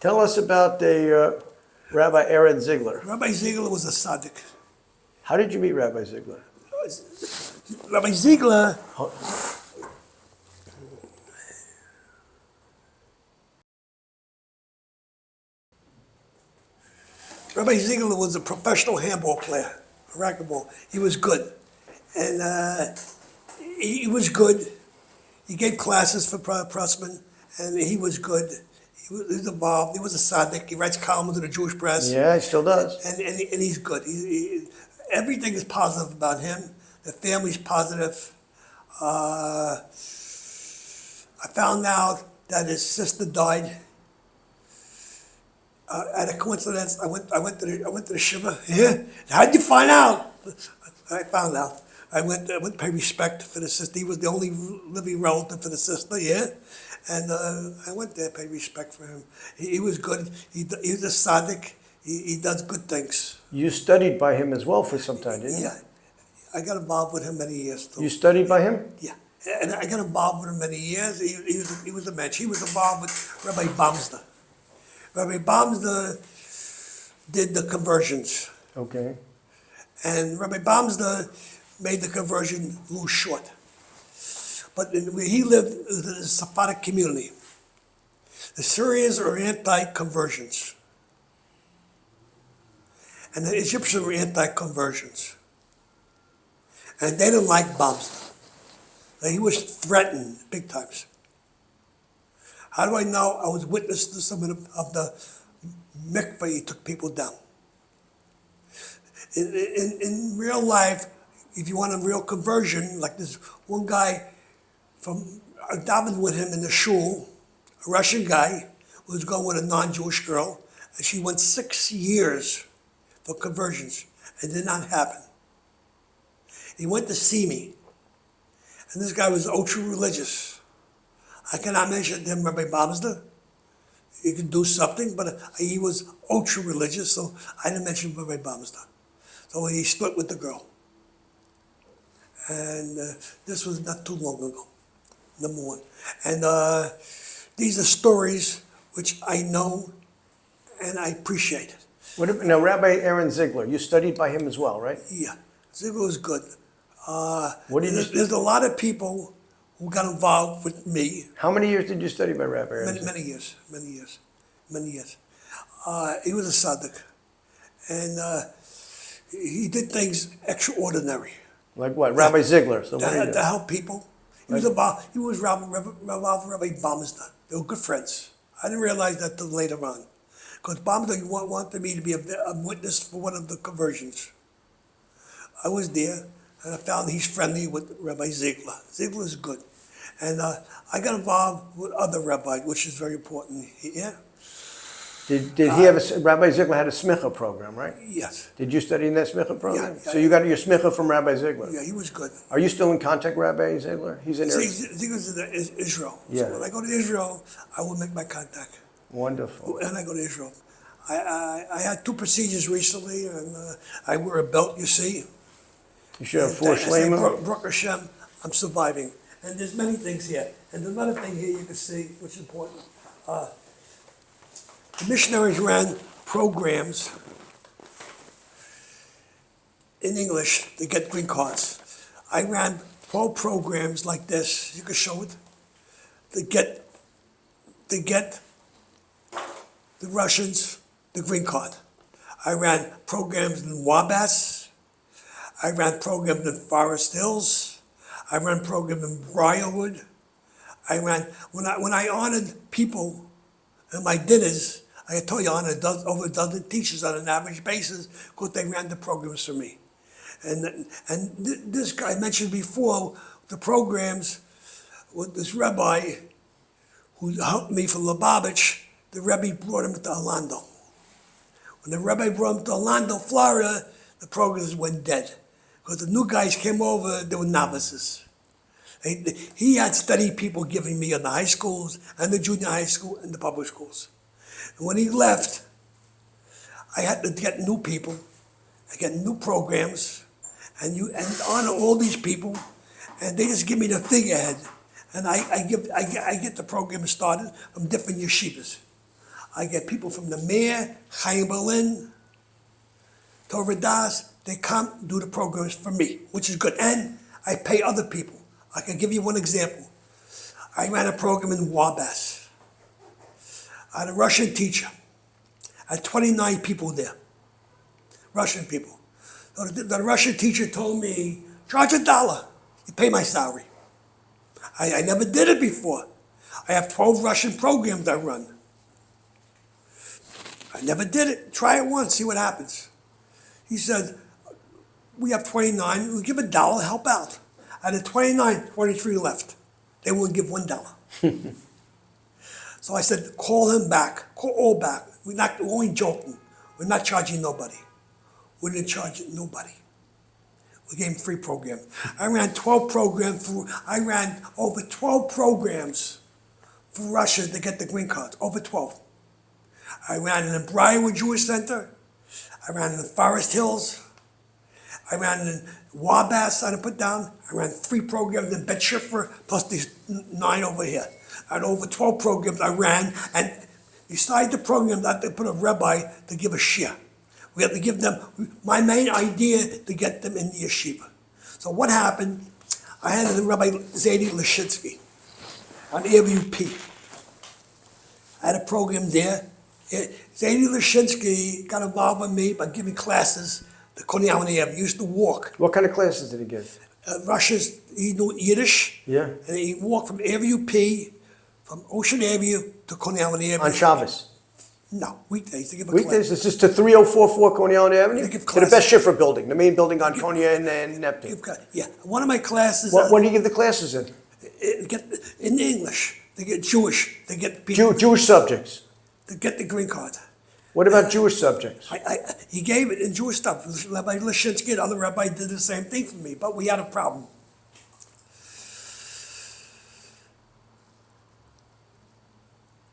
Tell us about the Rabbi Aaron Ziegler. Rabbi Ziegler was a tzaddik. How did you meet Rabbi Ziegler? Rabbi Ziegler, Rabbi Ziegler was a professional handball player, a racquetball. He was good. And he was good. He gave classes for Prussman, and he was good. He was involved. He was a tzaddik. He writes columns in the Jewish press. Yeah, he still does. And he's good. Everything is positive about him. The family's positive. I found out that his sister died. At a coincidence, I went to the shiva. Yeah, how'd you find out? I found out. I went to pay respect for the sister. He was the only living relative for the sister. Yeah, and I went there to pay respect for him. He was good. He was a tzaddik. He does good things. You studied by him as well for some time, didn't you? Yeah, I got involved with him many years too. You studied by him? Yeah, and I got involved with him many years. He was a mensch. He was involved with Rabbi Bamsda. Rabbi Bamsda did the conversions. Okay. And Rabbi Bamsda made the conversion a little short. But where he lived, it was a Sephardic community. The Syrians are anti-conversions. And the Egyptians were anti-conversions. And they didn't like Bamsda. He was threatened big times. How do I know? I was witness to some of the mikveh he took people down. In real life, if you want a real conversion, like this one guy I davened with him in the shul, a Russian guy who was going with a non-Jewish girl, and she went 6 years for conversions. It did not happen. He went to see me, and this guy was ultra religious. I cannot mention him, Rabbi Bamsda. He could do something, but he was ultra religious, so I didn't mention Rabbi Bamsda. So he split with the girl. And this was not too long ago, number one. And these are stories which I know and I appreciate it. Now, Rabbi Aaron Ziegler, you studied by him as well, right? Yeah, Ziegler was good. There's a lot of people who got involved with me. How many years did you study by Rabbi Aaron Ziegler? Many years. He was a tzaddik. And he did things extraordinary. Like what? Rabbi Ziegler. So to help people. He was involved with Rabbi Bamsda. They were good friends. I didn't realize that till later on. Because Bamsda wanted me to be a witness for one of the conversions. I was there, and I found he's friendly with Rabbi Ziegler. Ziegler is good. And I got involved with other rabbis, which is very important. Yeah. Did he have Rabbi Ziegler had a smicha program, right? Yes. Did you study in that smicha program? Yeah. So you got your smicha from Rabbi Ziegler? Yeah, he was good. Are you still in contact with Rabbi Ziegler? He's in Ziegler's in Israel. Yeah. So when I go to Israel, I will make my contact. Wonderful. And I go to Israel. I had 2 procedures recently, and I wear a belt, you see. You should have 4 shleima. Baruch Hashem, I'm surviving. And there's many things here. And there's another thing here you can see, which is important. The missionaries ran programs in English to get green cards. I ran 12 programs like this. You can show it. To get the Russians the green card. I ran programs in Wabash. I ran programs in Forest Hills. I ran programs in Briarwood. When I honored people at my dinners, I told you I honored over a dozen teachers on an average basis because they ran the programs for me. And this guy I mentioned before, the programs with this rabbi who helped me for Lubavitch, the Rebbe brought him to Orlando. When the Rebbe brought him to Orlando, Florida, the programs went dead. Because the new guys came over, they were novices. He had steady people giving me in the high schools and the junior high school and the public schools. And when he left, I had to get new people, I get new programs, and honor all these people and they just give me the figurehead, and I get the program started from different yeshivas. I get people from the mayor, Chaim Berlin, Torah Das, they come do the programs for me, which is good. And I pay other people. I can give you one example. I ran a program in Wabash. I had a Russian teacher. I had 29 people there, Russian people. So the Russian teacher told me, charge $1, you pay my salary. I never did it before. I have 12 Russian programs I run. I never did it. Try it once, see what happens. He said, we have 29, we'll give $1, help out. Out of 29, 23 left. They wouldn't give $1. So I said, call him back, call all back. We're only joking. We're not charging nobody. We didn't charge nobody. We gave him free programs. I ran 12 programs I ran over 12 programs for Russia to get the green card, over 12. I ran in the Briarwood Jewish Center. I ran in the Forest Hills. I ran in Wabash, I put down. I ran 3 programs in Beth Shifra, plus these 9 over here. I had over 12 programs I ran, and beside the programs, I had to put a rabbi to give a shiur. We had to give them, my main idea to get them in the yeshiva. So what happened, I had the Rabbi Zadie Lashinsky on Airview P. I had a program there. Zadie Lashinsky got involved with me by giving classes to Coney Island Avenue. He used to walk. What kind of classes did he give? Russia's, he knew Yiddish. Yeah. And he walked from Airview P, from Ocean Avenue to Coney Island Avenue. On Shabbos? No, weekdays to give a Weekdays? class. Is this to 3044 Coney Island Avenue? They give To the Beth classes. Shifra building, the main building on Coney and Neptune. Yeah, one of my classes. What do you give the classes in? Get in English. They get Jewish. They get people. Jewish subjects. To get the green card. What about Jewish subjects? He gave it in Jewish stuff. Rabbi Lashinsky, the other rabbi, did the same thing for me, but we had a problem.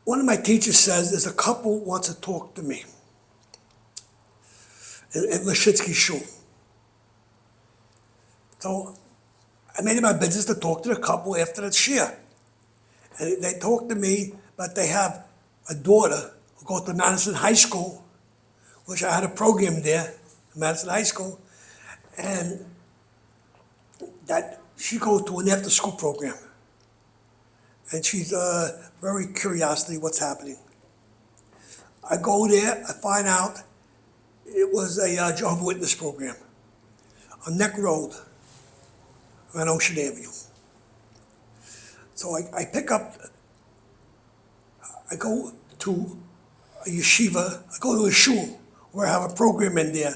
One of my teachers says there's a couple wants to talk to me in Lashinsky's shul. So I made it my business to talk to the couple after the shiur. And they talked to me, but they have a daughter who goes to Madison High School, which I had a program there, Madison High School, and that she goes to an after-school program. And she's very curiosity what's happening. I go there, I find out it was a Jehovah's Witness program on Neck Road on Ocean Avenue. So I pick up, I go to a yeshiva, I go to a shul where I have a program in there.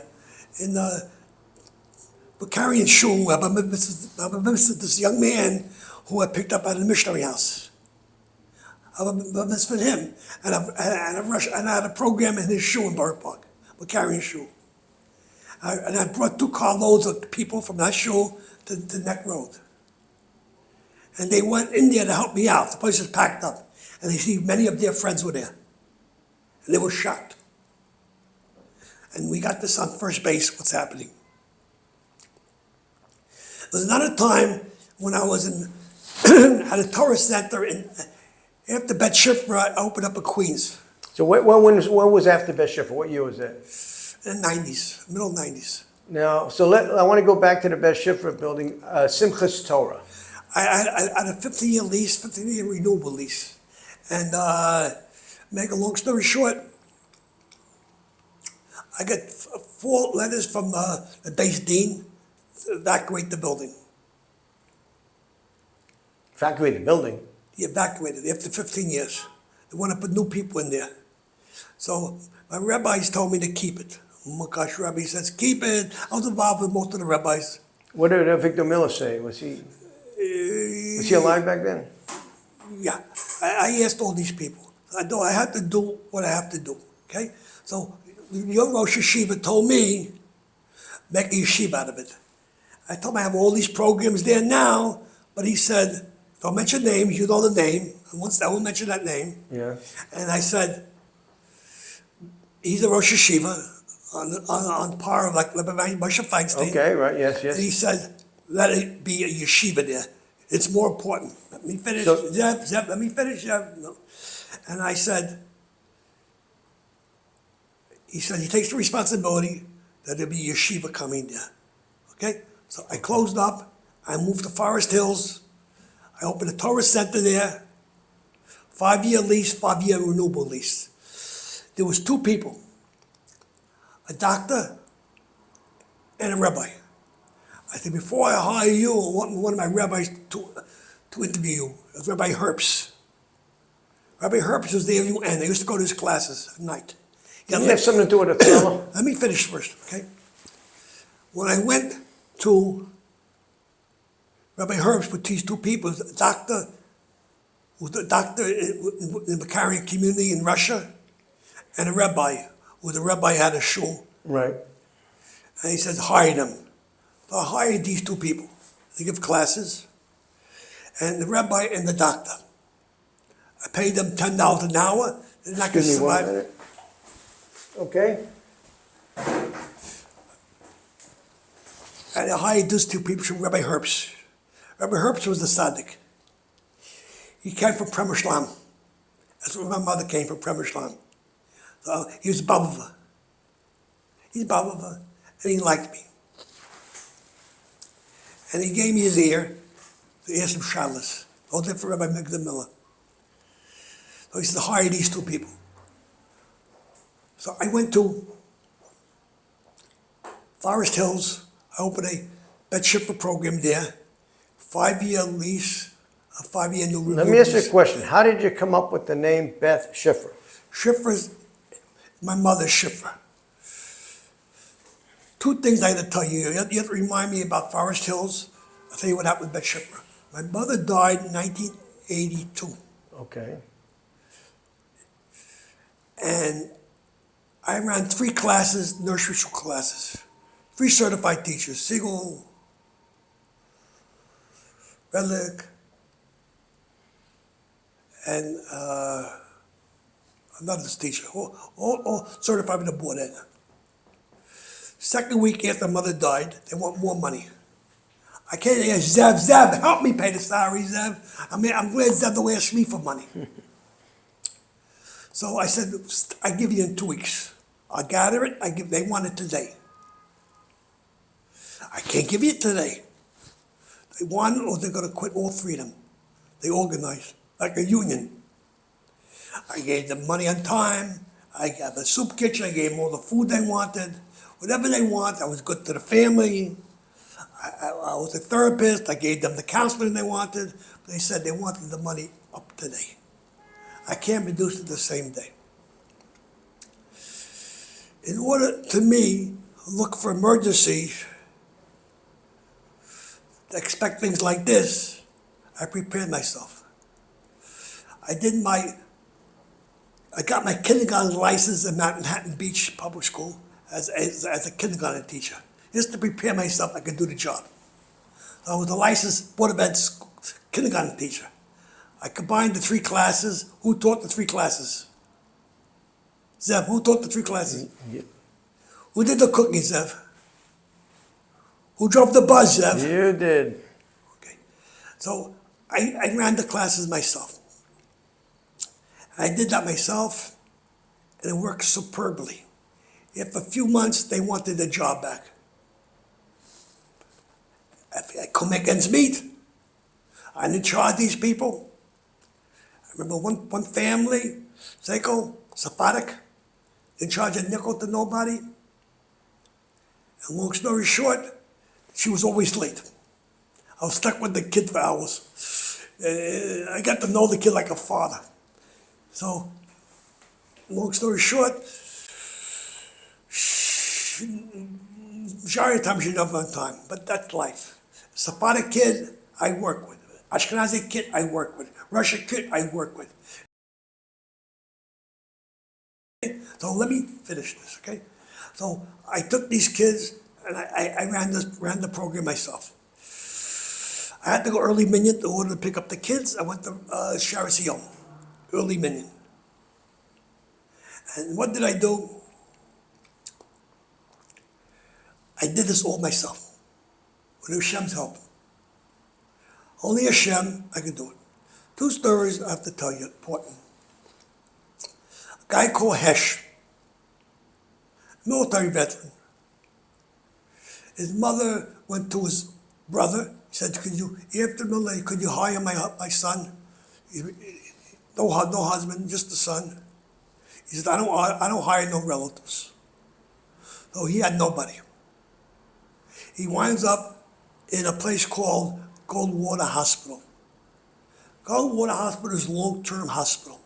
In the Bukharian shul, I have a this young man who I picked up at a missionary house. I have a mitzvah him, and I had a program in his shul in Borough Park, Bukharian shul. And I brought 2 carloads of people from that shul to Neck Road. And they went in there to help me out. The place was packed up. And they see many of their friends were there. And they were shocked. And we got this on first base, what's happening. There was another time when I was at a Torah center after Beth Shifra, I opened up a Queens So when was after Beth Shifra? What year was that? in the 90s, middle 90s. Now, so I want to go back to the Beth Shifra building, Simchas Torah. I had a 15-year lease, 15-year renewable lease. And make a long story short, I got 4 letters from the base dean to evacuate the building. Evacuate the building? He evacuated after 15 years. They want to put new people in there. So my rabbis told me to keep it. Mukash Rabbi says, keep it. I was involved with most of the rabbis. What did Victor Miller say? Was he alive back then? Yeah, I asked all these people. I had to do what I have to do, okay? So your Rosh Yeshiva told me, make a yeshiva out of it. I told him I have all these programs there now, but he said, don't mention names, you know the name. And once I won't mention that name. Yeah. And I said, he's a Rosh Yeshiva on par of like Rabbi Moshe Feinstein. Okay, right, yes, And he yes. said, let it be a yeshiva there. It's more important. Let me finish. So- Zev, let me finish, Zev. No. And I said, he said he takes the responsibility that there'll be yeshiva coming there. Okay? So I closed up. I moved to Forest Hills. I opened a Torah center there. 5-year lease, 5-year renewable lease. There was 2 people, a doctor and a rabbi. I said, before I hire you, I want one of my rabbis to interview you. It was Rabbi Herbst. Rabbi Herbst was there at UN. I used to go to his classes at night. Did you have something to do with Othello? Let me finish first, okay? When I went to Rabbi Herbst with these 2 people, a doctor, who was a doctor in the Macarian community in Russia, and a rabbi, who the rabbi had a shul. Right. And he said, hire them. So I hired these 2 people. They give classes. And the rabbi and the doctor. I paid them $10 an hour. They're not going to Give me 1 survive. minute. Okay. And I hired those 2 people from Rabbi Herbst. Rabbi Herbst was the tzaddik. He came from Premishlam. That's where my mother came from, Premishlam. So he was Babava. He's Babava, and he liked me. And he gave me his ear to ask him shalas. All different Rabbi Migdal Miller. So he said, hire these 2 people. So I went to Forest Hills. I opened a Beth Shifra program there. 5-year lease, a 5-year new Let me ask you a question. How did you come up with the name Beth Shifra? Shifra's, my mother's Shifra. 2 things I had to tell you. You have to remind me about Forest Hills. I'll tell you what happened with Beth Shifra. My mother died in 1982. Okay. And I ran 3 classes, nursery school classes. 3 certified teachers, Siegel, Redlick, and another teacher, all certified with the board end. Second week after mother died, they want more money. I can't ask Zev, help me pay the salary, Zev. I mean, I'm glad Zev don't ask me for money. So I said, I give you in 2 weeks. I'll gather it, they want it today. I can't give you it today. They want it or they're gonna quit, all 3 of them. They organized, like a union. I gave them money on time, I got the soup kitchen, I gave them all the food they wanted. Whatever they want, I was good to the family. I was a therapist, I gave them the counseling they wanted. But they said they wanted the money up today. I can't reduce it the same day. In order to me, look for emergencies, to expect things like this, I prepared myself. I got my kindergarten license in Manhattan Beach Public School as a kindergarten teacher, just to prepare myself I could do the job. So I was a licensed Board of Ed kindergarten teacher. I combined the 3 classes. Who taught the 3 classes? Zev, who taught the 3 classes? Yeah. Who did the cooking, Zev? Who drove the bus, Zev? You did. Okay. So I ran the classes myself. I did that myself, and it worked superbly. After a few months, they wanted their job back. I couldn't make ends meet. I didn't charge these people. I remember one family, Seiko, Sephardic, didn't charge a nickel to nobody. And long story short, she was always late. I was stuck with the kid for hours. I got to know the kid like a father. So, long story short, majority of the time she's never on time, but that's life. Sephardic kid, I work with. Ashkenazi kid, I work with. Russian kid, I work with. So let me finish this, okay? So I took these kids and I ran the program myself. I had to go early minyan in order to pick up the kids. I went to Shara Sion, early minyan. And what did I do? I did this all myself. with Hashem's help. Only Hashem, I can do it. 2 stories I have to tell you, important. A guy called Hesh, military veteran. His mother went to his brother, said, after the military, could you hire my son? No husband, just the son. He said, I don't hire no relatives. So he had nobody. He winds up in a place called Goldwater Hospital. Goldwater Hospital is a long-term hospital.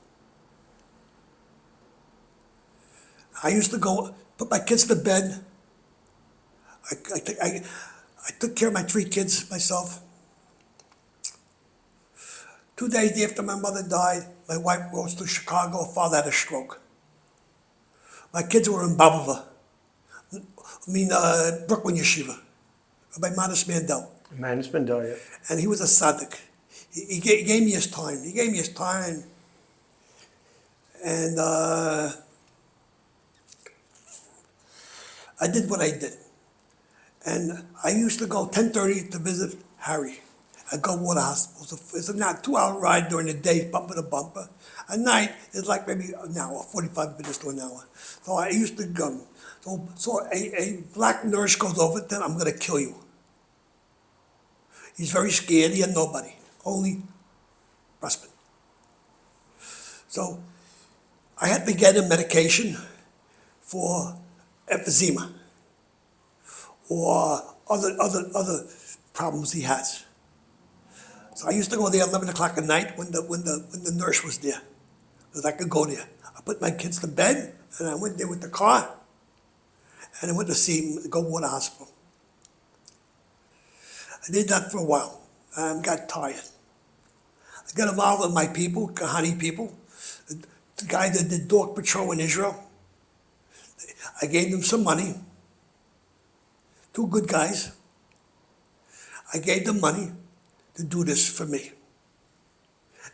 I used to go, put my kids to bed. I took care of my 3 kids myself. 2 days after my mother died, my wife goes to Chicago. Her father had a stroke. My kids were in Brooklyn Yeshiva, Rabbi Modest Mandel. Man, it's been done, yeah. And he was a tzaddik. He gave me his time. He gave me his time. And I did what I did. And I used to go 10:30 to visit Harry at Goldwater Hospital. It's a 2-hour ride during the day, bumper to bumper. At night, it's like maybe an hour, 45 minutes to an hour. So I used to go. So a black nurse goes over, then I'm going to kill you. He's very scared. He had nobody, only Prussman. So I had to get him medication for emphysema or other problems he has. So I used to go there 11 o'clock at night when the nurse was there, because I could go there. I put my kids to bed, and I went there with the car, and I went to see him at Goldwater Hospital. I did that for a while. I got tired. I got involved with my people, Kahani people, the guy that did dog patrol in Israel. I gave them some money. 2 good guys. I gave them money to do this for me.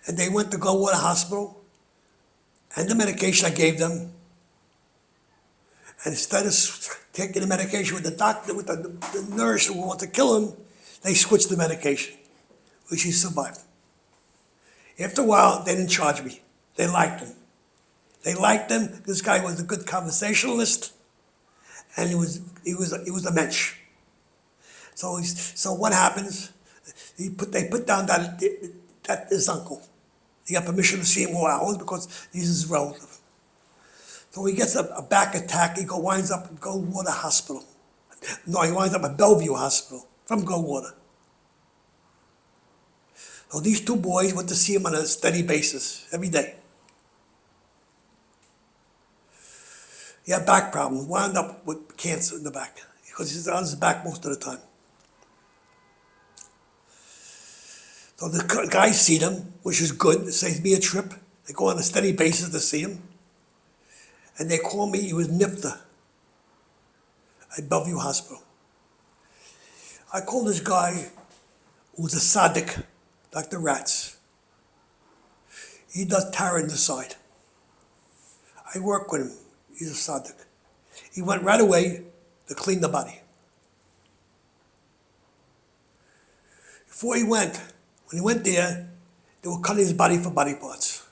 And they went to Goldwater Hospital, and the medication I gave them, and instead of taking the medication with the doctor, with the nurse who wanted to kill him, they switched the medication, which he survived. After a while, they didn't charge me. They liked him. They liked him. This guy was a good conversationalist, and he was a mensch. So what happens? They put down that his uncle. He got permission to see him more hours because he's his relative. So he gets a back attack. He winds up at Goldwater Hospital. No, he winds up at Bellevue Hospital from Goldwater. So these 2 boys went to see him on a steady basis every day. He had back problems, wound up with cancer in the back because he's on his back most of the time. So the guys see them, which is good. It saves me a trip. They go on a steady basis to see him. And they call me, he was Nifta at Bellevue Hospital. I called this guy who was a tzaddik, Dr. Ratz. He does Torah on the side. I work with him. He's a tzaddik. He went right away to clean the body. When he went there, they were cutting his body for body parts.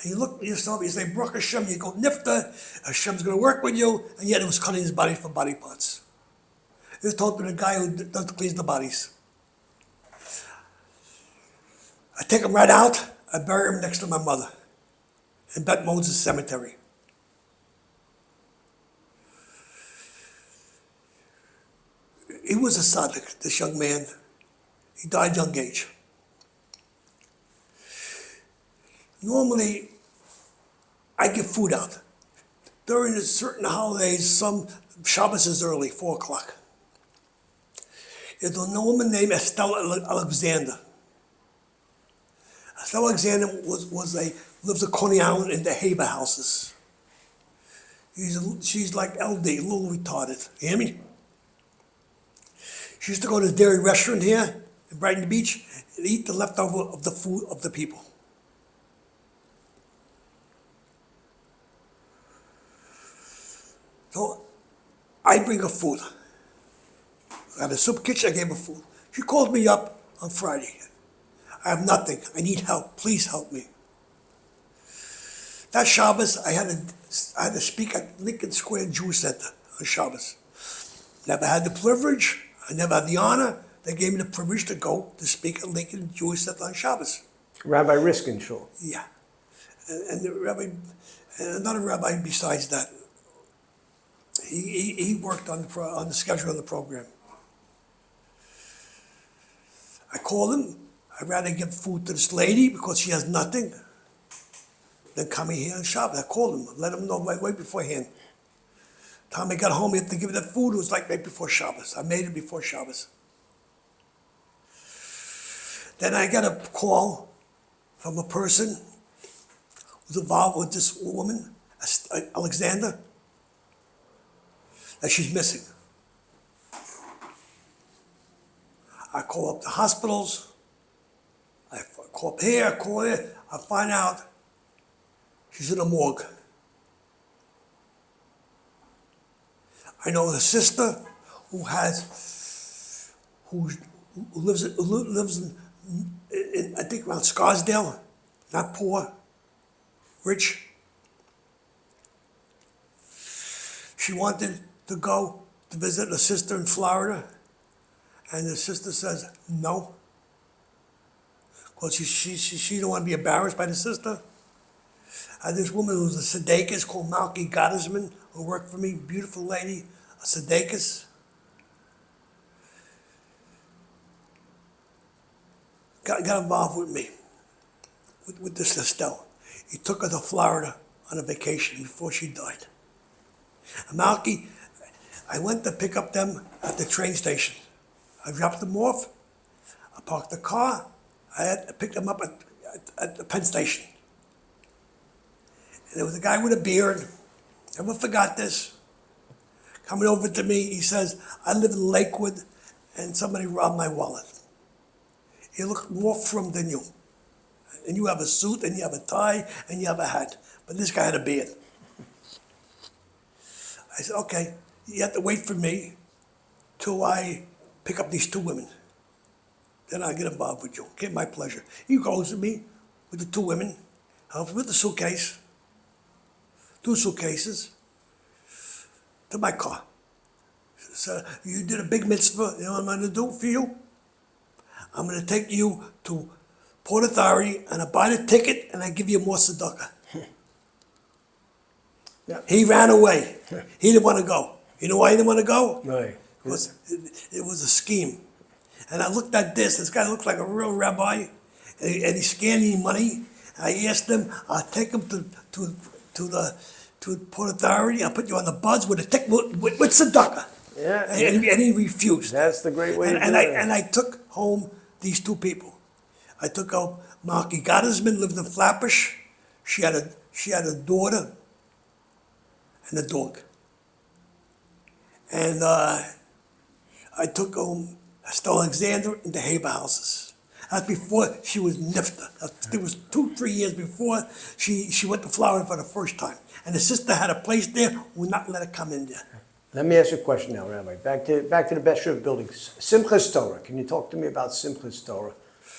And you look at yourself, you say, Baruch Hashem, you go, Nifta, Hashem's going to work with you, and yet it was cutting his body for body parts. It was told to the guy who does cleans the bodies. I take him right out, I bury him next to my mother in Bet Moses Cemetery. He was a tzaddik, this young man. He died young age. Normally, I give food out. During certain holidays, some Shabbos is early, 4 o'clock. There's a woman named Estelle Alexander. Estelle Alexander lives at Coney Island in the Haber houses. She's like LD, a little retarded. You hear me? She used to go to the dairy restaurant here in Brighton Beach and eat the leftover of the food of the people. So I bring her food. I got a soup kitchen, I gave her food. She called me up on Friday. I have nothing. I need help. Please help me. That Shabbos, I had to speak at Lincoln Square Jewish Center on Shabbos. Never had the privilege. I never had the honor. They gave me the privilege to go to speak at Lincoln Jewish Center on Shabbos. Rabbi Riskinshall. Yeah. And the rabbi, and another rabbi besides that, he worked on the schedule of the program. I called him. I'd rather give food to this lady because she has nothing than coming here on Shabbos. I called him, let him know right beforehand. Time I got home, he had to give her that food. It was like right before Shabbos. I made it before Shabbos. Then I got a call from a person who's involved with this woman, Alexander, that she's missing. I call up the hospitals. I call up here, I call there. I find out she's in a morgue. I know a sister who lives in I think around Scarsdale, not poor, rich. She wanted to go to visit a sister in Florida, and the sister says no, because she don't want to be embarrassed by the sister. I had this woman who was a tzedekis called Malki Gottesman, who worked for me, beautiful lady, a tzedekis. Got involved with me, with this Estelle. He took her to Florida on a vacation before she died. And Malki, I went to pick up them at the train station. I dropped them off, I parked the car, I had to pick them up at the Penn Station. And there was a guy with a beard, never forgot this, coming over to me, he says, I live in Lakewood and somebody robbed my wallet. You look more frum than you. And you have a suit and you have a tie and you have a hat. But this guy had a beard. I said, okay, you have to wait for me till I pick up these two women. Then I'll get involved with you. Okay, my pleasure. He goes with me with the two women, helps with the suitcase, 2 suitcases, to my car. So you did a big mitzvah, you know what I'm going to do for you? I'm going to take you to Port Authority and I buy the ticket and I give you more tzedakah. Yeah. He ran away. He didn't want to go. You know why he didn't want to go? Right. Because it was a scheme. And I looked at this guy looked like a real rabbi, and he's scanning money. I asked him, I'll take him to Port Authority, I'll put you on the bus with a ticket, with tzedakah. Yeah. And he refused. That's the great way to do it. And I took home these 2 people. I took out Malki Gottesman, lived in Flatbush. She had a daughter and a dog. And I took home Estelle Alexander into Haber houses. That's before she was nifta. It was 2-3 years before she went to Florida for the first time. And the sister had a place there, would not let her come in there. Let me ask you a question now, Rabbi. Back to the Beth Shifra building. Simchas Torah. Can you talk to me about Simchas Torah?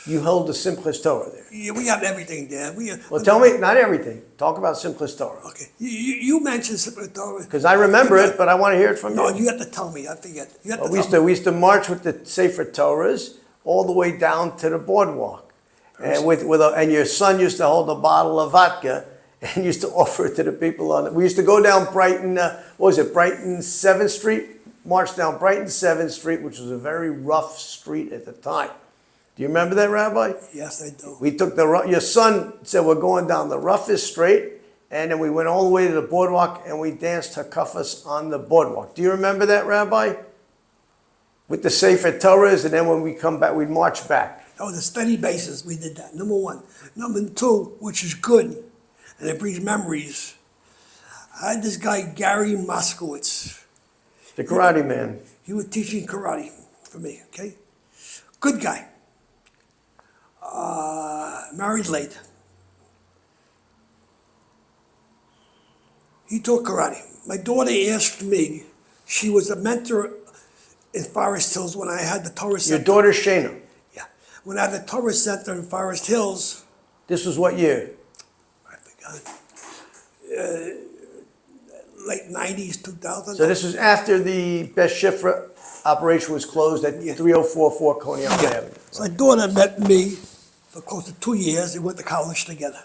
You held the Simchas Torah there. Yeah, we have everything there. Well, tell me, not everything. Talk about Simchas Torah. Okay, you mentioned Simchas Torah. Because I remember it, but I want to hear it from No, you. you have to tell me. I forget. You have Well, to tell me. we used to march with the Sefer Torahs all the way down to the boardwalk, and and your son used to hold a bottle of vodka and used to offer it to the people on it. We used to go down Brighton. Brighton 7th Street? March down Brighton 7th Street, which was a very rough street at the time. Do you remember that, Rabbi? Yes, I do. We took your son said we're going down the roughest street, and then we went all the way to the boardwalk and we danced Hakafas on the boardwalk. Do you remember that, Rabbi? With the Sefer Torahs, and then when we come back, we'd march back. That was a steady basis. We did that. Number 1. Number 2, which is good, and it brings memories. I had this guy, Gary Moskowitz. The karate man. He was teaching karate for me, okay? Good guy. Married late. He taught karate. My daughter asked me, she was a mentor in Forest Hills when I had the Torah Your Center. daughter Shana. Yeah. When I had the Torah Center in Forest Hills, This was what year? I forgot. Late 90s, 2000. So this was after the Beth Shifra operation was closed at 3044 Coney Island Avenue. So my daughter met me for close to 2 years. We went to college together.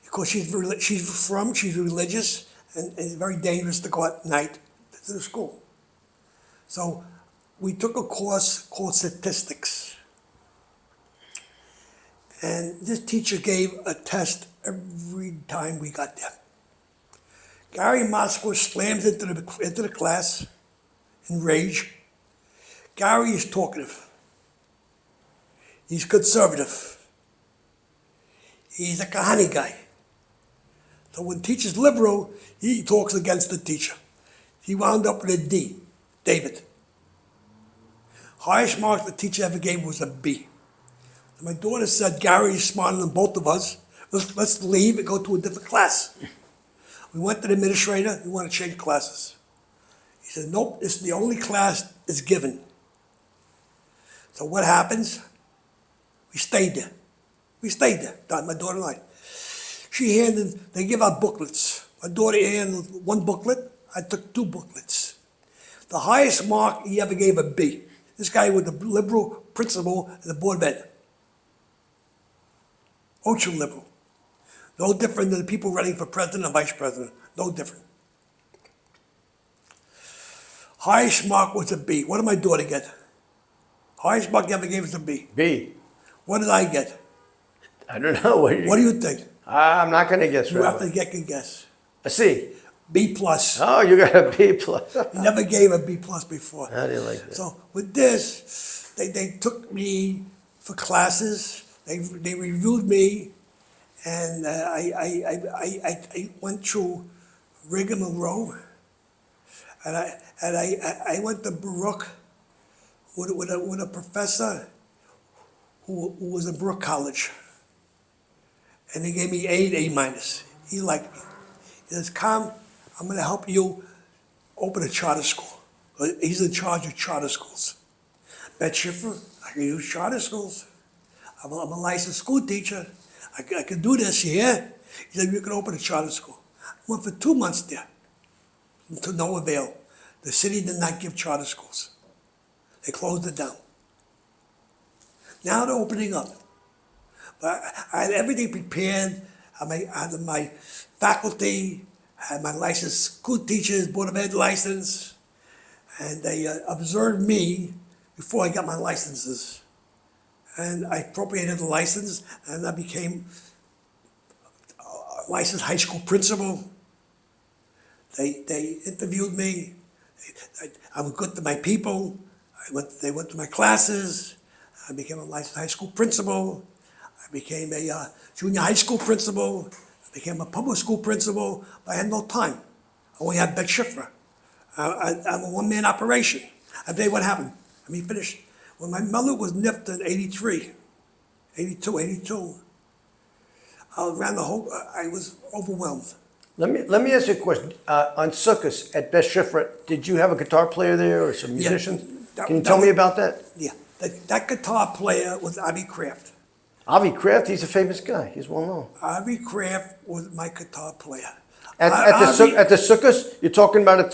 Because she's religious, and it's very dangerous to go at night to the school. So we took a course called statistics. And this teacher gave a test every time we got there. Gary Moscow slams into the class in rage. Gary is talkative. He's conservative. He's a Kahani guy. So when teacher's liberal, he talks against the teacher. He wound up with a D, David. Highest mark the teacher ever gave was a B. So my daughter said, Gary is smarter than both of us. Let's leave and go to a different class. We went to the administrator, we want to change classes. He said, nope, this is the only class that's given. So what happens? We stayed there. My daughter and I. They give out booklets. My daughter handed one booklet, I took 2 booklets. The highest mark he ever gave a B. This guy was the liberal principal at the Board of Ed. Ultra liberal. No different than the people running for president and vice president. No different. Highest mark was a B. What did my daughter get? Highest mark he ever gave was a B. B. What did I get? I don't know. What do you think? I'm not going to guess. You have Rabbi. to get a guess. A C. B plus. Oh, you got a B plus. He never gave a B plus before. How do you like that? So with this, they took me for classes. They reviewed me, and I went through rigmarole, and I went to Baruch with a professor who was in Brook College, and he gave me A minus. He liked me. He says, "Come, I'm going to help you open a charter school." He's in charge of charter schools. Beth Shifra, I can use charter schools. I'm a licensed school teacher. I can do this, yeah? He said, you can open a charter school. I went for 2 months there, to no avail. The city did not give charter schools. They closed it down. Now they're opening up. But I had everything prepared. I had my faculty, I had my licensed school teachers, Board of Ed license, and they observed me before I got my licenses. And I appropriated the license, and I became a licensed high school principal. They interviewed me. I was good to my people. They went to my classes. I became a licensed high school principal. I became a junior high school principal. I became a public school principal. But I had no time. I only had Beth Shifra. I'm a one-man operation. I'll tell you what happened. Let me finish. When my mother was nipped in 82, I was overwhelmed. Let me ask you a question. On Sukkot at Beth Shifra, did you have a guitar player there or some musicians? Can you tell me about that? Yeah, that guitar player was Avi Kraft. Avi Kraft, he's a famous guy. He's well known. Avi Kraft was my guitar player. At the Sukkot, you're talking about at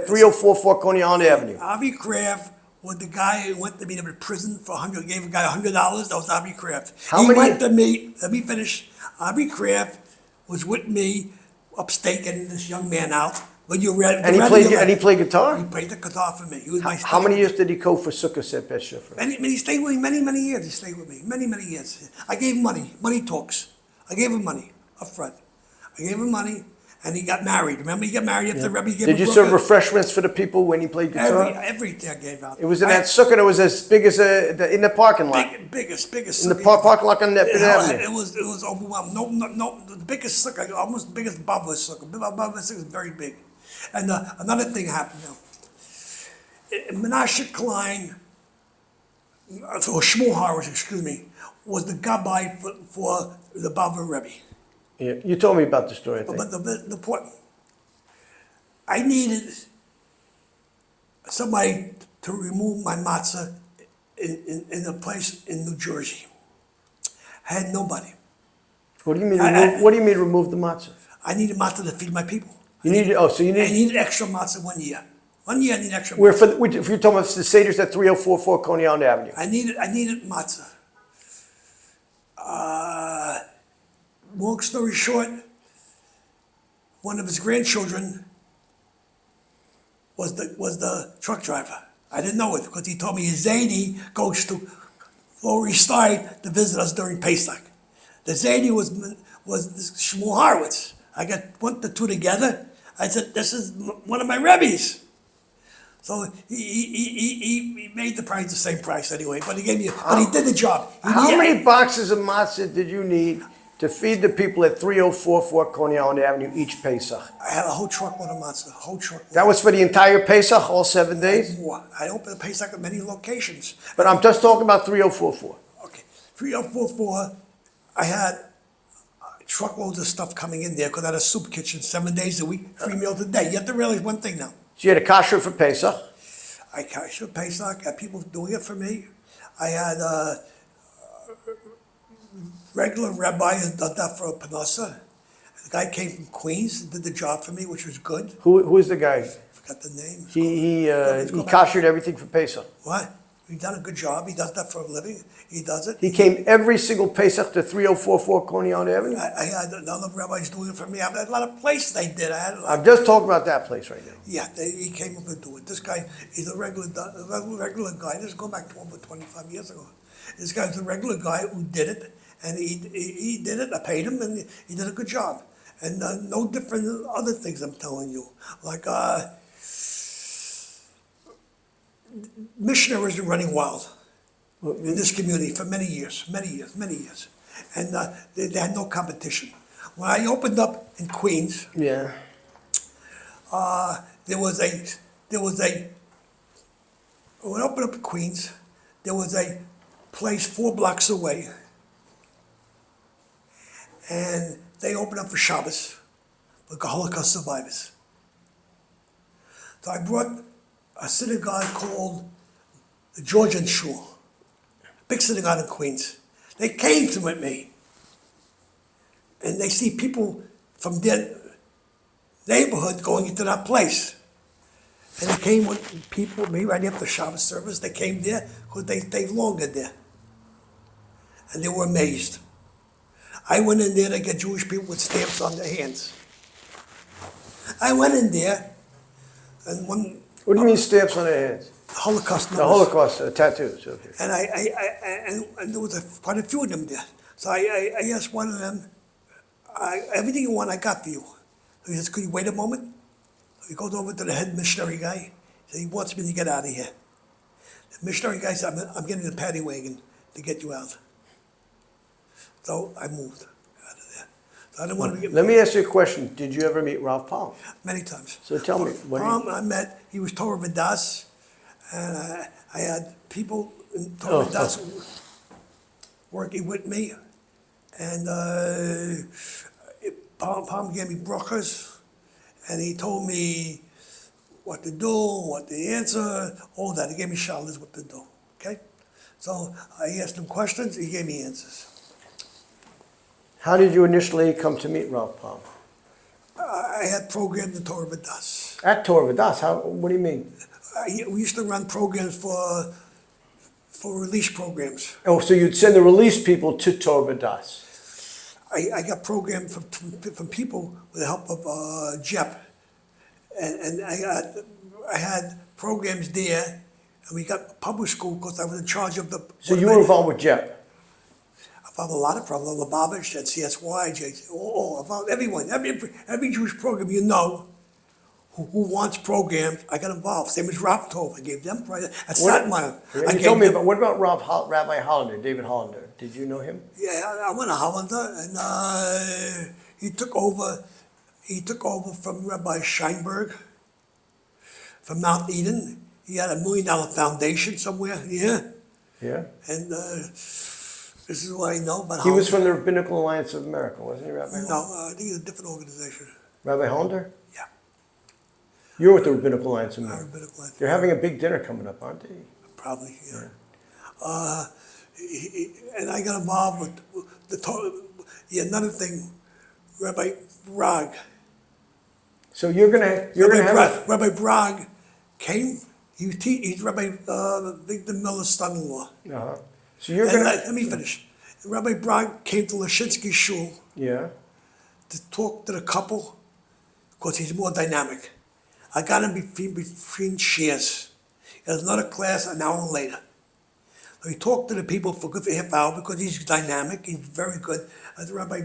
3044 Coney Island Avenue. Avi Kraft was the guy who went to me to prison for gave a guy $100. That was Avi Kraft. Went to me. Let me finish. Avi Kraft was with me upstate getting this young man out. When you read, and he played guitar. He played the guitar for me. He was my. How many years did he go for Sukkot at Beth Shifra? He stayed with me many years. He stayed with me many years. I gave him money. Money talks. I gave him money up front. I gave him money. And he got married. Remember, he got married after Rebbe gave him. Did you serve refreshments for the people when he played guitar? Everything I gave out. It was in that sukkah. It was as big as in the parking lot. Biggest. In the parking lot on that avenue. It was overwhelmed. No. The biggest sukkah, almost the biggest Bava sukkah. Bava sukkah is very big. And another thing happened. Menashe Klein, or Shmuel Harris, excuse me, was the gabbai for the Bava Rebbe. Yeah, you told me about the story, I think. But the point, I needed somebody to remove my matzah in a place in New Jersey. I had nobody. What do you mean? What do you mean remove the matzah? I needed matzah to feed my people. You need. Oh, so you I need. needed extra matzah 1 year. 1 year I need extra. Where Matzah. if you're talking about the Seder's at 3044 Coney Island Avenue. I needed matzah. Long story short, one of his grandchildren was the truck driver. I didn't know it because he told me his Zaidi goes to Lower East Side to visit us during Pesach. The Zaidi was Shmuel Horowitz. I got one to two together. I said, this is one of my Rebbes. So he made the price the same price anyway, but he gave me, but he did the job. How many boxes of matzah did you need to feed the people at 3044 Coney Island Avenue each Pesach? I had a whole truckload of matzah, a whole truckload. That was for the entire Pesach, all 7 days? More. I opened a Pesach at many locations. But I'm just talking about 3044. Okay, 3044, I had truckloads of stuff coming in there because I had a soup kitchen 7 days a week, 3 meals a day. You have to realize one thing now. So you had a kasher for Pesach. I cashed Pesach, I had people doing it for me. I had regular rabbi who did that for a panasa. The guy came from Queens and did the job for me, which was good. Who is the guy? Forgot the name. He Go back. kashered everything for Pesach. What? He done a good job. He does that for a living. He does it. He came every single Pesach to 3044 Coney Island Avenue? I had another rabbis doing it for me. I had a lot of places they did. I had a lot. I'm just talking about that place right now. Yeah, he came up and do it. This guy, he's a regular guy. This is going back to over 25 years ago. This guy's a regular guy who did it, and he did it. I paid him, and he did a good job. And no different than other things I'm telling you. Like missionaries are running wild in this community for many years. And they had no competition. When I opened up in Queens, Yeah. when I opened up in Queens, there was a place 4 blocks away, and they opened up for Shabbos for Holocaust survivors. So I brought a synagogue called the Georgian Shul, big synagogue in Queens. They came to me, and they see people from their neighborhood going into that place. And they came with people, me right after Shabbos service, they came there because they stayed longer there. And they were amazed. I went in there to get Jewish people with stamps on their hands. I went in there, and one What do you mean stamps on their hands? Holocaust The numbers. Holocaust tattoos. Okay. And and there was quite a few of them there. So I asked one of them, everything you want, I got for you. He says, could you wait a moment? He goes over to the head missionary guy. He says, he wants me to get out of here. The missionary guy said, I'm getting the paddy wagon to get you out. So I moved out of there. So I didn't want to get Let me ask you a question. Did you ever meet Ralph Palm? many times. So tell me. Palm, I met, he was Torah Vidas, and I had people in Torah Vidas working with me, and Palm gave me brachas, and he told me what to do, what to answer, all that. He gave me shalas what to do, okay? So I asked him questions, he gave me answers. How did you initially come to meet Ralph Palm? I had programs in Torah Vidas. At Torah Vodaas. What do you mean? We used to run programs for release programs. Oh, so you'd send the release people to Torah Vodaas. I got programs from people with the help of Jep. And I had programs there, and we got public school because I was in charge of the... So you were involved with Jep? I found a lot of problems, Lubavitch and CSY, I found everyone, every Jewish program you know who wants programs, I got involved. Same as Rav Tov, I gave them prize. At Satmar, You told me about, what about Rabbi Hollander, David Hollander? Did you know him? Yeah, I went to Hollander, and he took over from Rabbi Scheinberg from Mount Eden. He had $1 million foundation somewhere, yeah. Yeah. And this is what I know about He Hollander. was from the Rabbinical Alliance of America, wasn't he, Rabbi Hollander? No, I think it's a different organization. Rabbi Hollander? Yeah. You're with the Rabbinical Alliance of Men. Rabbinical Alliance. They're having a big dinner coming up, aren't they? Probably, yeah. And I got involved with another thing, Rabbi Bragg. So you're gonna have Rabbi Bragg came. He's Rabbi Victor Miller's son-in-law. uh-huh. So you're And gonna let me finish. Rabbi Bragg came to Lashinsky Shul yeah. to talk to the couple because he's more dynamic. I got him between shares. There's another class an hour later. So he talked to the people for a good half hour because he's dynamic. He's very good. As Rabbi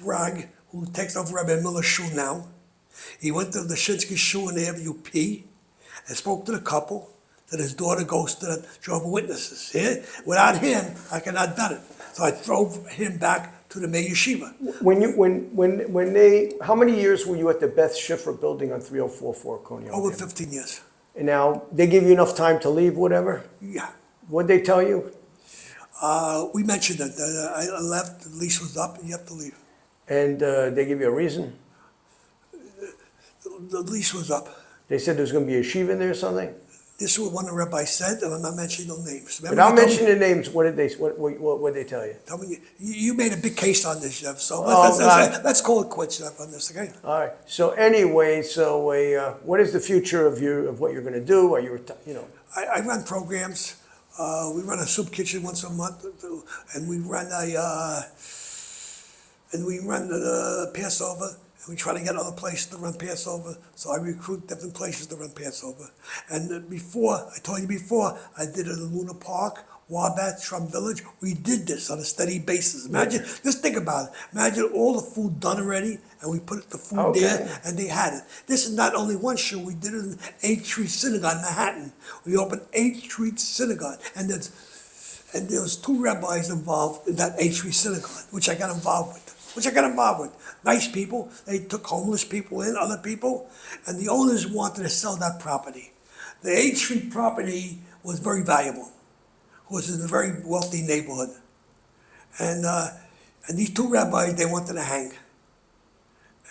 Bragg, who takes over Rabbi Miller's shul now, he went to the Shinsky shul in the FUP and spoke to the couple that his daughter goes to the Jehovah's Witnesses. Yeah? Without him, I could not have done it. So I drove him back to the May Yeshiva. When they, how many years were you at the Beth Shifra building on 3044 Coney Island? Over 15 years. And now they give you enough time to leave, whatever? Yeah. What'd they tell you? We mentioned that I left, the lease was up, and you have to leave. And they give you a reason? The lease was up. They said there's going to be a yeshiva in there or something? This is what one of the rabbis said, and I'm not mentioning no names. Without mentioning the names, what did they tell you? Tell me, you made a big case on this, Jeff, so Oh, let's call it quits, Jeff, on this, okay? All right. So anyway, what is the future of what you're going to do? Are you, I run programs. We run a soup kitchen once a month, and we run the Passover. And we try to get other places to run Passover, so I recruit different places to run Passover. And before, I told you before, I did it in Luna Park, Wabat, Shrum Village. We did this on a steady basis. Imagine, just think about it. Imagine all the food done already, and we put the food there, and they had it. This is not only one show. We did it in 8th Street Synagogue in Manhattan. We opened 8th Street Synagogue, and there was 2 rabbis involved in that 8th Street Synagogue, which I got involved with. Nice people. They took homeless people in, other people, and the owners wanted to sell that property. The 8th Street property was very valuable. It was in a very wealthy neighborhood. And these 2 rabbis, they wanted to hang.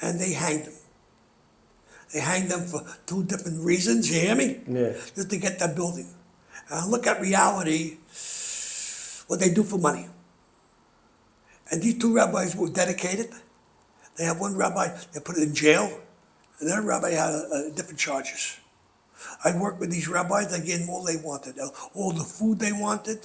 And they hanged them. They hanged them for 2 different reasons, you hear me? Yeah. Just to get that building. And look at reality, what they do for money. And these 2 rabbis were dedicated. They have one rabbi, they put it in jail, and that rabbi had different charges. I worked with these rabbis, I gave them all they wanted, all the food they wanted.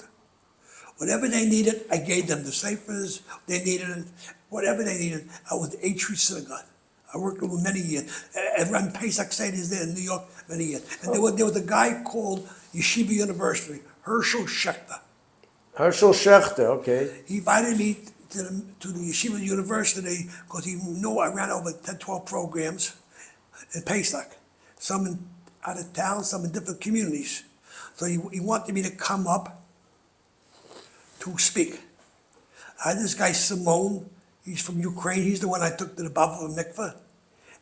Whatever they needed, I gave them the safers, they needed, whatever they needed. I was the 8th Street Synagogue. I worked with them many years. I ran Pesach Seder's there in New York many years. And there was a guy called Yeshiva University, Herschel Schechter. Herschel Schechter, okay. He invited me to the Yeshiva University because he knew I ran over 10, 12 programs in Pesach. Some out of town, some in different communities. So he wanted me to come up to speak. I had this guy, Simone. He's from Ukraine. He's the one I took to the Bava Mikveh.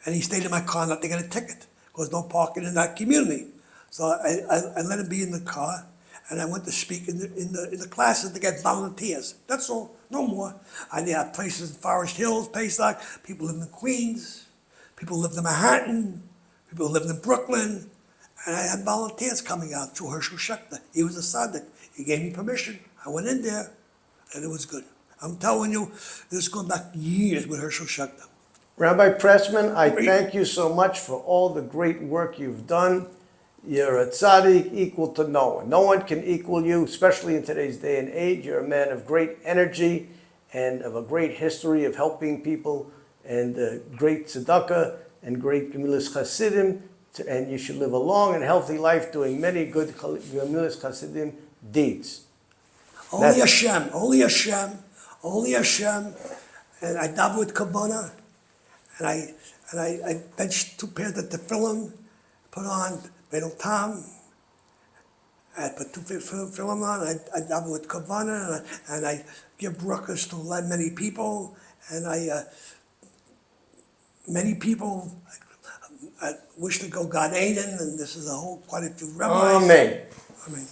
And he stayed in my car not to get a ticket because no parking in that community. So I let him be in the car. And I went to speak in the classes to get volunteers. That's all, no more. I had places in Forest Hills, Pesach. People lived in Queens. People lived in Manhattan. People lived in Brooklyn. And I had volunteers coming out through Herschel Schechter. He was a tzaddik. He gave me permission. I went in there, and it was good. I'm telling you, this is going back years with Herschel Schechter. Rabbi Prussman, I thank you so much for all the great work you've done. You're a tzaddik equal to no one. No one can equal you, especially in today's day and age. You're a man of great energy and of a great history of helping people and great tzedakah and great Gemilas Chasidim. And you should live a long and healthy life doing many good Gemilas Chasidim deeds. Only Hashem, only Hashem, only Hashem. And I daven with kavanah, and I bench 2 pairs of tefillin, put on Bedel Tam. I put 2 tefillin on. I daven with kavanah, and I give brachas to many people, and many people. I wish to go God Eden, and this is quite a few rabbis. Amen. Amen.